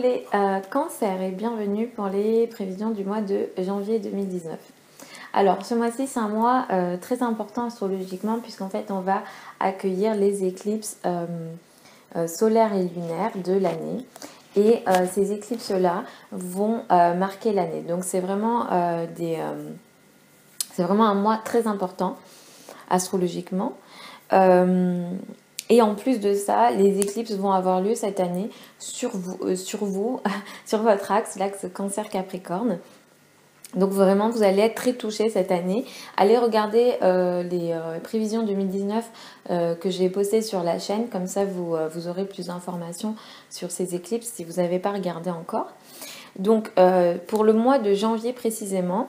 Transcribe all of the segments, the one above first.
les cancers et bienvenue pour les prévisions du mois de janvier 2019. Alors ce mois-ci c'est un mois très important astrologiquement puisqu'en fait on va accueillir les éclipses solaires et lunaires de l'année. Et ces éclipses-là vont marquer l'année. Donc c'est vraiment, c'est vraiment un mois très important astrologiquement. Et en plus de ça, les éclipses vont avoir lieu cette année sur vous, sur votre axe, l'axe Cancer-Capricorne. Donc vraiment, vous allez être très touchés cette année. Allez regarder les prévisions 2019 que j'ai postées sur la chaîne. Comme ça, vous aurez plus d'informations sur ces éclipses si vous n'avez pas regardé encore. Donc, pour le mois de janvier précisément,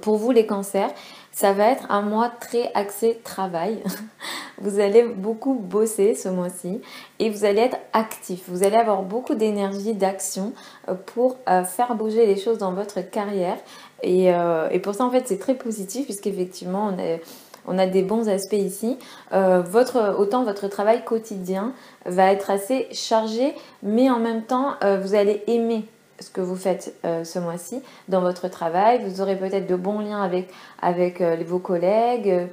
pour vous les cancers, ça va être un mois très axé travail. Vous allez beaucoup bosser ce mois-ci et vous allez être actif. Vous allez avoir beaucoup d'énergie, d'action pour faire bouger les choses dans votre carrière. Et pour ça, en fait, c'est très positif puisqu'effectivement, on a des bons aspects ici. Autant votre travail quotidien va être assez chargé, mais en même temps, vous allez aimer ce que vous faites ce mois-ci dans votre travail. Vous aurez peut-être de bons liens avec vos collègues.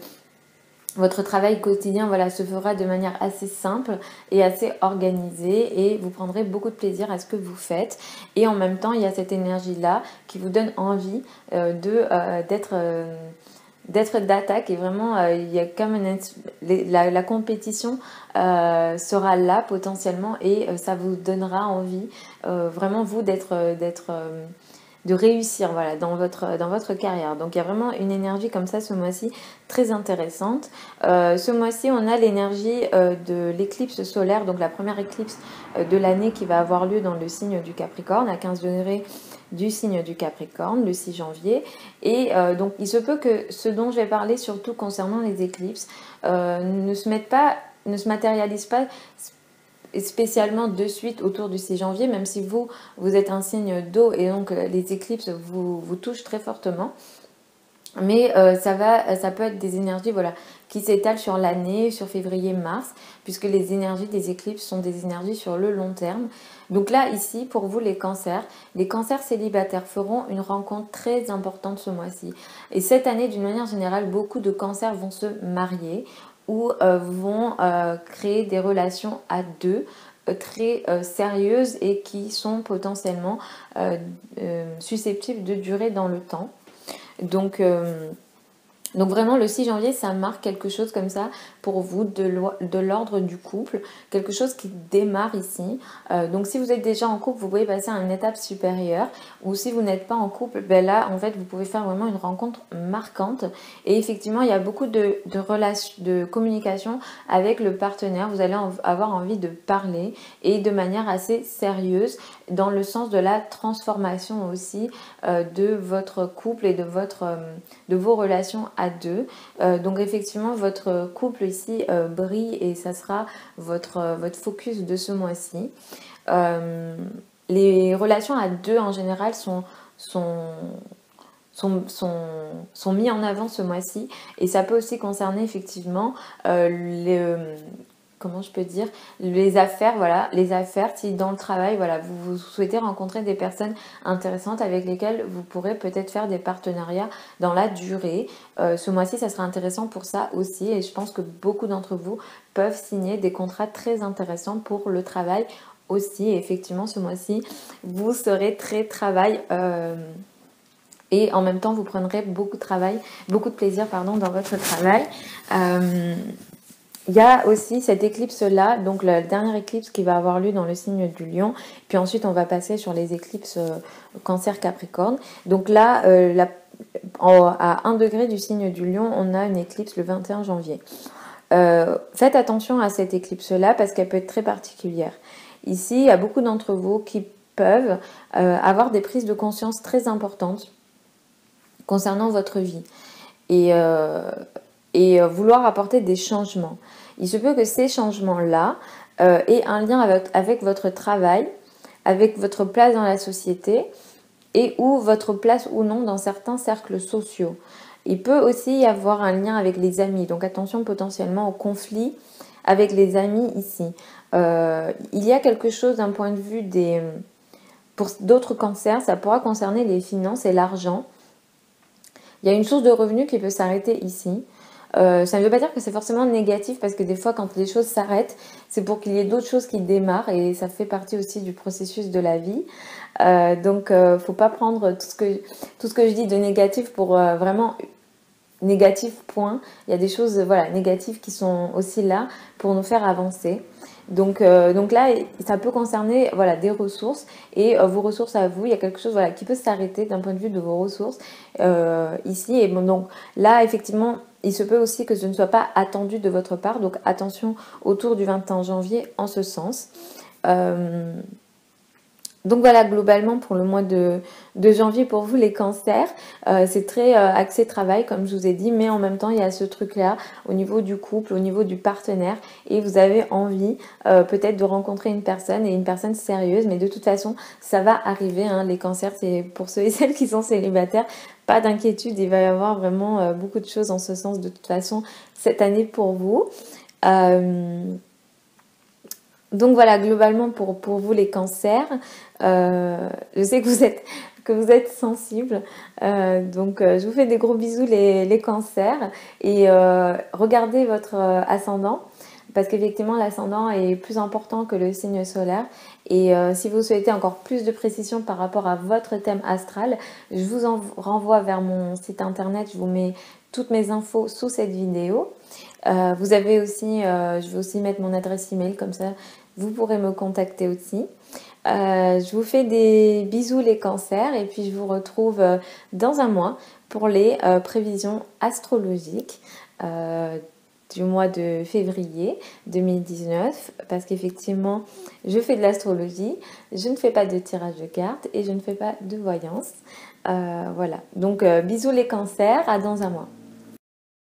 Votre travail quotidien se fera de manière assez simple et assez organisée et vous prendrez beaucoup de plaisir à ce que vous faites. Et en même temps, il y a cette énergie-là qui vous donne envie d'être d'attaque et vraiment il y a comme la compétition sera là potentiellement et ça vous donnera envie vraiment vous de réussir dans votre carrière. Donc il y a vraiment une énergie comme ça ce mois-ci très intéressante. Ce mois-ci on a l'énergie de l'éclipse solaire, donc la première éclipse de l'année qui va avoir lieu dans le signe du Capricorne à 15 degrés du signe du Capricorne le 6 janvier. Et donc il se peut que ce dont je vais parler surtout concernant les éclipses ne se matérialise pas spécialement de suite autour du 6 janvier, même si vous êtes un signe d'eau et donc les éclipses vous touchent très fortement. Mais ça peut être des énergies qui s'étalent sur l'année, sur février-mars, puisque les énergies des éclipses sont des énergies sur le long terme. Donc là, ici, pour vous les cancers célibataires feront une rencontre très importante ce mois-ci. Et cette année, d'une manière générale, beaucoup de cancers vont se marier ou vont créer des relations à deux très sérieuses et qui sont potentiellement susceptibles de durer dans le temps. Donc vraiment le 6 janvier ça marque quelque chose comme ça pour vous de l'ordre du couple, quelque chose qui démarre ici. Donc si vous êtes déjà en couple, vous pouvez passer à une étape supérieure, ou si vous n'êtes pas en couple, là en fait vous pouvez faire vraiment une rencontre marquante. Et effectivement il y a beaucoup de relations, de communication avec le partenaire. Vous allez avoir envie de parler et de manière assez sérieuse dans le sens de la transformation aussi de votre couple et de vos relations à deux. Donc effectivement votre couple ici brille et ça sera votre focus de ce mois-ci. Les relations à deux en général sont mis en avant ce mois-ci et ça peut aussi concerner effectivement les affaires, si dans le travail, vous souhaitez rencontrer des personnes intéressantes avec lesquelles vous pourrez peut-être faire des partenariats dans la durée. Ce mois-ci, ça sera intéressant pour ça aussi et je pense que beaucoup d'entre vous peuvent signer des contrats très intéressants pour le travail aussi. Et effectivement, ce mois-ci, vous serez très travail et en même temps, vous prendrez beaucoup de plaisir dans votre travail. Il y a aussi cette éclipse-là, donc la dernière éclipse qui va avoir lieu dans le signe du Lion. Puis ensuite, on va passer sur les éclipses Cancer-Capricorne. Donc là, à 1 degré du signe du Lion, on a une éclipse le 21 janvier. Faites attention à cette éclipse-là parce qu'elle peut être très particulière. Ici, il y a beaucoup d'entre vous qui peuvent avoir des prises de conscience très importantes concernant votre vie. Et vouloir apporter des changements. Il se peut que ces changements-là aient un lien avec votre travail, avec votre place dans la société et ou votre place ou non dans certains cercles sociaux. Il peut aussi y avoir un lien avec les amis, donc attention potentiellement au conflit avec les amis ici. Il y a quelque chose d'un point de vue pour d'autres cancers, ça pourra concerner les finances et l'argent. Il y a une source de revenus qui peut s'arrêter ici. Ça ne veut pas dire que c'est forcément négatif parce que des fois quand les choses s'arrêtent, c'est pour qu'il y ait d'autres choses qui démarrent et ça fait partie aussi du processus de la vie. Donc faut pas prendre tout ce que je dis de négatif pour vraiment négatif point. Il y a des choses voilà, négatives qui sont aussi là pour nous faire avancer. Donc là, ça peut concerner voilà, des ressources et vos ressources à vous. Il y a quelque chose voilà, qui peut s'arrêter d'un point de vue de vos ressources ici. Et bon, donc là, effectivement, il se peut aussi que ce ne soit pas attendu de votre part. Donc attention autour du 21 janvier en ce sens. Donc voilà, globalement pour le mois de janvier pour vous les cancers, c'est très axé travail comme je vous ai dit, mais en même temps il y a ce truc là au niveau du couple, au niveau du partenaire et vous avez envie peut-être de rencontrer une personne et une personne sérieuse, mais de toute façon ça va arriver, hein, les cancers c'est pour ceux et celles qui sont célibataires, pas d'inquiétude, il va y avoir vraiment beaucoup de choses en ce sens de toute façon cette année pour vous. Donc voilà, globalement pour vous les cancers, je sais que vous êtes sensibles, donc je vous fais des gros bisous les cancers et regardez votre ascendant parce qu'effectivement l'ascendant est plus important que le signe solaire et si vous souhaitez encore plus de précision par rapport à votre thème astral, je vous en renvoie vers mon site internet, je vous mets toutes mes infos sous cette vidéo. Vous avez aussi, je vais aussi mettre mon adresse email comme ça vous pourrez me contacter aussi. Je vous fais des bisous les cancers et puis je vous retrouve dans un mois pour les prévisions astrologiques du mois de février 2019 parce qu'effectivement je fais de l'astrologie, je ne fais pas de tirage de cartes et je ne fais pas de voyance. Voilà, donc bisous les cancers, à dans un mois.